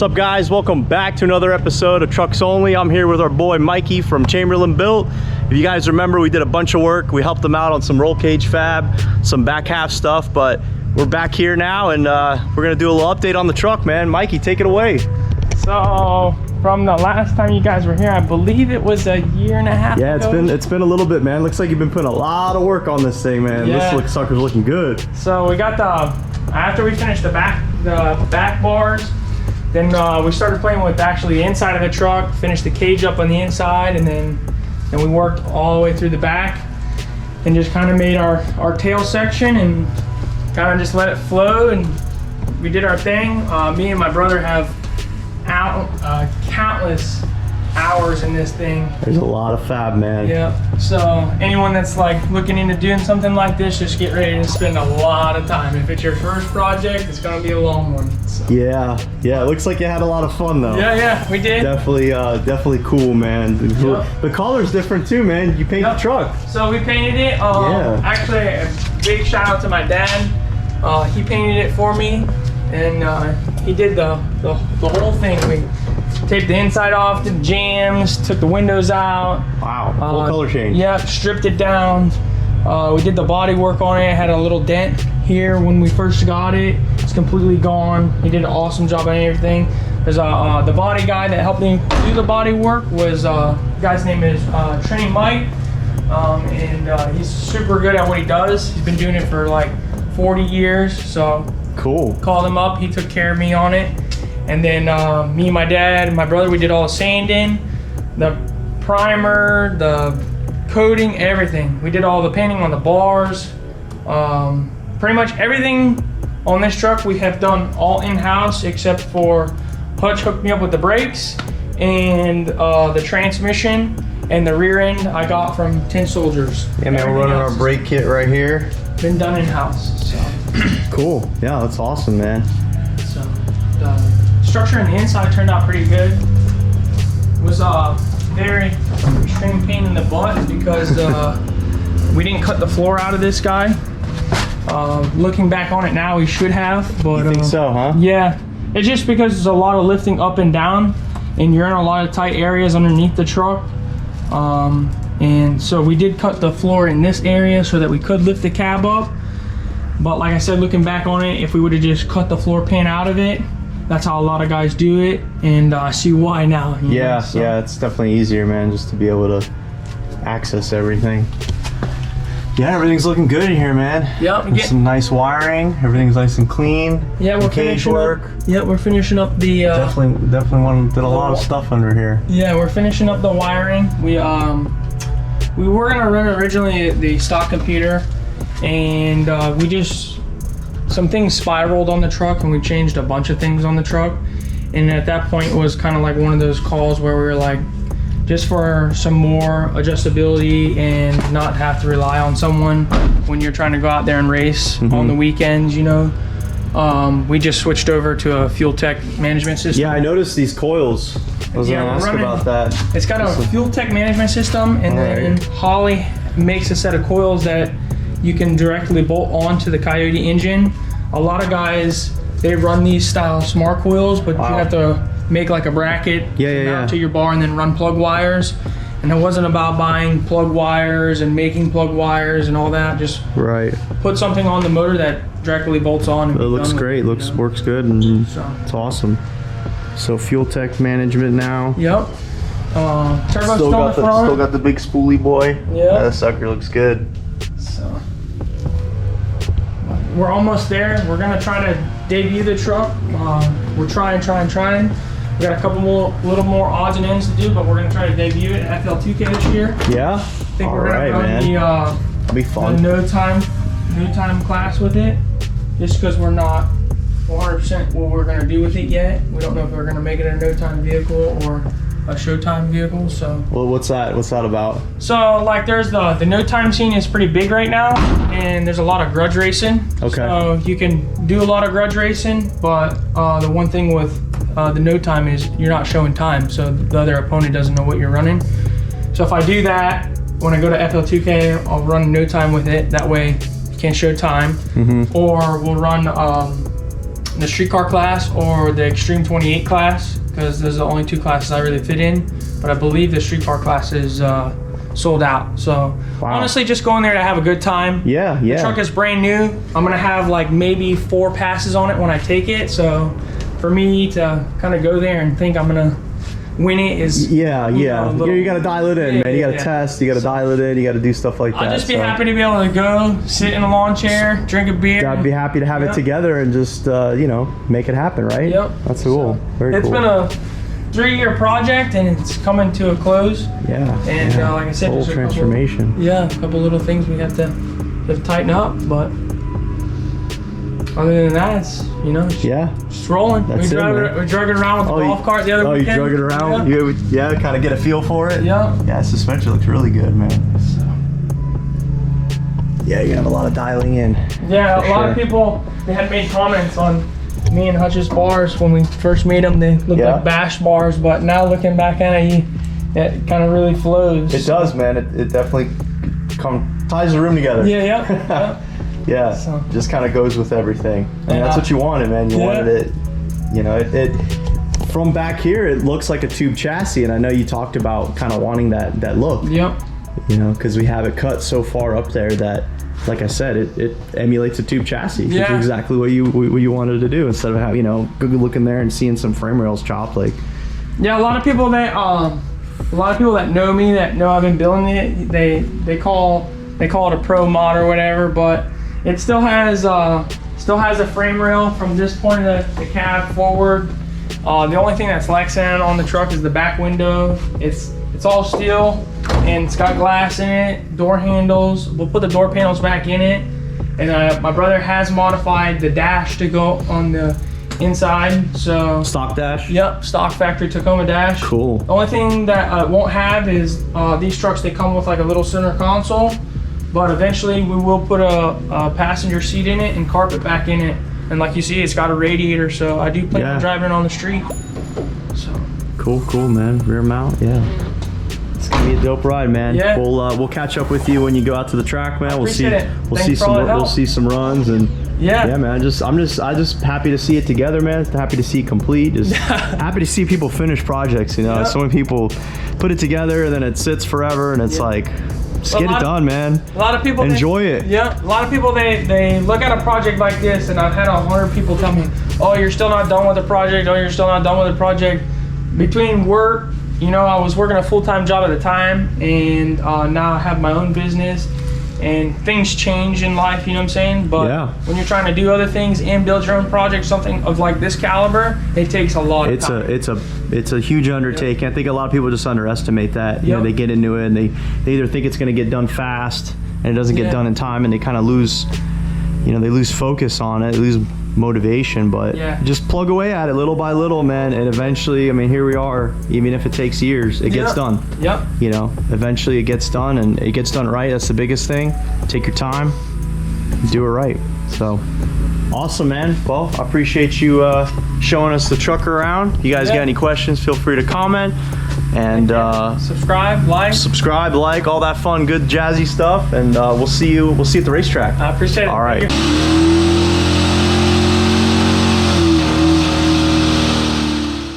What's up, guys? Welcome back to another episode of Trucks Only. I'm here with our boy Mikey from Chamberlain Built. If you guys remember, we did a bunch of work. We helped them out on some roll cage fab, some back half stuff, but we're back here now and we're gonna do a little update on the truck, man. Mikey, take it away. So from the last time you guys were here, I believe it was a year and a half ago. It's been a little bit, man. Looks like you've been putting a lot of work on this thing, man. Yeah. This sucker's looking good. So we got after we finished the back bars, then we started playing with actually the inside of the truck, finished the cage up on the inside, and then we worked all the way through the back and just kind of made our tail section and kind of just let it flow, and we did our thing. Me and my brother have countless hours in this thing. There's a lot of fab, man. Yeah, so anyone that's like looking into doing something like this, just get ready to spend a lot of time. If it's your first project, it's gonna be a long one. So. Yeah, it looks like you had a lot of fun though. Yeah, we did. Definitely cool, man. Yep. The color's different too, man. You painted the truck. So we painted it. Actually, a big shout out to my dad. He painted it for me, and he did the whole thing. We taped the inside off, did jams, took the windows out. Wow, full color change. Yep, stripped it down. We did the body work on it. It had a little dent here when we first got it. It's completely gone. He did an awesome job on everything. There's the body guy that helped me do the body work was the guy's name is Train Mike, and he's super good at what he does. He's been doing it for like 40 years. So cool. Called him up. He took care of me on it. And then me and my dad and my brother, we did all the sanding, the primer, the coating, everything. We did all the painting on the bars. Pretty much everything on this truck we have done all in-house, except for Hutch hooked me up with the brakes and the transmission, and the rear end I got from Tin Soldiers. Yeah, man, we're running our brake kit right here. Been done in-house, so. Cool. Yeah, that's awesome, man. So the structure on the inside turned out pretty good. It was very extreme pain in the butt because we didn't cut the floor out of this guy. Looking back on it now, we should have, but you think so, huh? Yeah, it's just because there's a lot of lifting up and down, and you're in a lot of tight areas underneath the truck. And so we did cut the floor in this area so that we could lift the cab up. But like I said, looking back on it, if we would have just cut the floor pan out of it, that's how a lot of guys do it, and I see why now. Yeah, so. Yeah, it's definitely easier, man, just to be able to access everything. Yeah, everything's looking good in here, man. Yep. Some nice wiring. Everything's nice and clean. Yeah, we're finishing up. Yeah, we're finishing up the. Definitely did a lot of stuff under here. Yeah, we're finishing up the wiring. We were gonna run originally the stock computer, and some things spiraled on the truck, and we changed a bunch of things on the truck. And at that point, it was kind of like one of those calls where we were like, just for some more adjustability and not have to rely on someone when you're trying to go out there and race on the weekends, you know. We just switched over to a fuel tech management system. Yeah, I noticed these coils. I was gonna ask about that. It's got a fuel tech management system, and then Holly makes a set of coils that you can directly bolt onto the Coyote engine. A lot of guys, they run these style smart coils, but you have to make like a bracket to your bar and then run plug wires. And it wasn't about buying plug wires and making plug wires and all that. Just put something on the motor that directly bolts on. And it looks great. Works good, and it's awesome. So fuel tech management now. Yep. Turbo still got the big spoolie boy. Yeah. That sucker looks good. So we're almost there. We're gonna try to debut the truck. We're trying. We got a couple little more odds and ends to do, but we're gonna try to debut it at FL2K this year. Yeah. I think we're gonna run that'll be fun. The no time class with it, just because we're not 100% what we're gonna do with it yet. We don't know if we're gonna make it a no time vehicle or a showtime vehicle. So. Well, what's that about? So like, there's the no time scene is pretty big right now, and there's a lot of grudge racing. Okay. So you can do a lot of grudge racing, but the one thing with the no time is you're not showing time, so the other opponent doesn't know what you're running. So if I do that, when I go to FL2K, I'll run no time with it. That way you can't show time. Or we'll run the streetcar class or the Extreme 28 class, because those are the only two classes I really fit in. But I believe the streetcar class is sold out. So honestly, just going there to have a good time. Yeah, yeah. The truck is brand new. I'm gonna have like maybe 4 passes on it when I take it. So for me to kind of go there and think I'm gonna win it is you gotta dial it in, man. You gotta test, you gotta dial it in, you gotta do stuff like that. I'll just be happy to be able to go sit in a lawn chair, drink a beer. I'd be happy to have it together and just you know, make it happen, right? Yep. That's cool. Very cool. It's been a 3-year project and it's coming to a close. Yeah. And like I said, whole there's transformation. a couple little things we have to tighten up, but other than that, it's, you know, it's rolling. We drug it around with the golf cart the other weekend. You drug it around? Yeah, kind of get a feel for it? Yeah. Yeah, suspension looks really good, man. So, yeah, you have a lot of dialing in. Yeah, a lot of people, they had made comments on me and Hutch's bars when we first made them. They looked like bash bars, but now looking back at it, it kind of really flows. It does, man. It definitely ties the room together. Yeah. Yeah, so just kind of goes with everything. And that's what you wanted, man. You wanted it, you know, it from back here, it looks like a tube chassis. And I know you talked about kind of wanting that look. Yep. You know, because we have it cut so far up there that, like I said, it emulates a tube chassis. Which is exactly what you wanted to do, instead of having, you know, looking there and seeing some frame rails chopped. Like, yeah, a lot of people that know me, that know I've been building it, they call it a pro mod or whatever, but it still has a frame rail from this point of the cab forward. The only thing that's Lexan on the truck is the back window. It's all steel and it's got glass in it, door handles. We'll put the door panels back in it. And my brother has modified the dash to go on the inside. So stock dash? Yep, stock factory Tacoma dash. Cool. The only thing that it won't have is these trucks, they come with like a little center console. But eventually we will put a passenger seat in it and carpet back in it. And like you see, it's got a radiator, so I do plan on driving it on the street. So cool, man. Rear mount, yeah. It's gonna be a dope ride, man. Yeah. We'll catch up with you when you go out to the track, man. We'll see some runs, and yeah, man. I'm just happy to see it together, man. Happy to see it complete. Just happy to see people finish projects. You know, so many people put it together and then it sits forever, and it's like, just get it done, man. A lot of people enjoy it. Yeah, a lot of people they look at a project like this, and I've had 100 people tell me, "Oh, you're still not done with the project. Oh, you're still not done with the project." Between work, you know, I was working a full-time job at the time, and now I have my own business, and things change in life. You know what I'm saying? But when you're trying to do other things and build your own project, something of like this caliber, it takes a lot of time. It's a huge undertaking. I think a lot of people just underestimate that. You know, they get into it and they either think it's going to get done fast and it doesn't get done in time, and they kind of lose, you know, they lose focus on it, lose motivation. But just plug away at it little by little, man, and eventually, I mean, here we are. Even if it takes years, it gets done. You know, eventually it gets done, and it gets done right. That's the biggest thing. Take your time, do it right. So awesome, man. Well, I appreciate you showing us the truck around. You guys got any questions, feel free to comment, and subscribe, like, all that fun, good jazzy stuff, and we'll see you at the racetrack. I appreciate it. All right.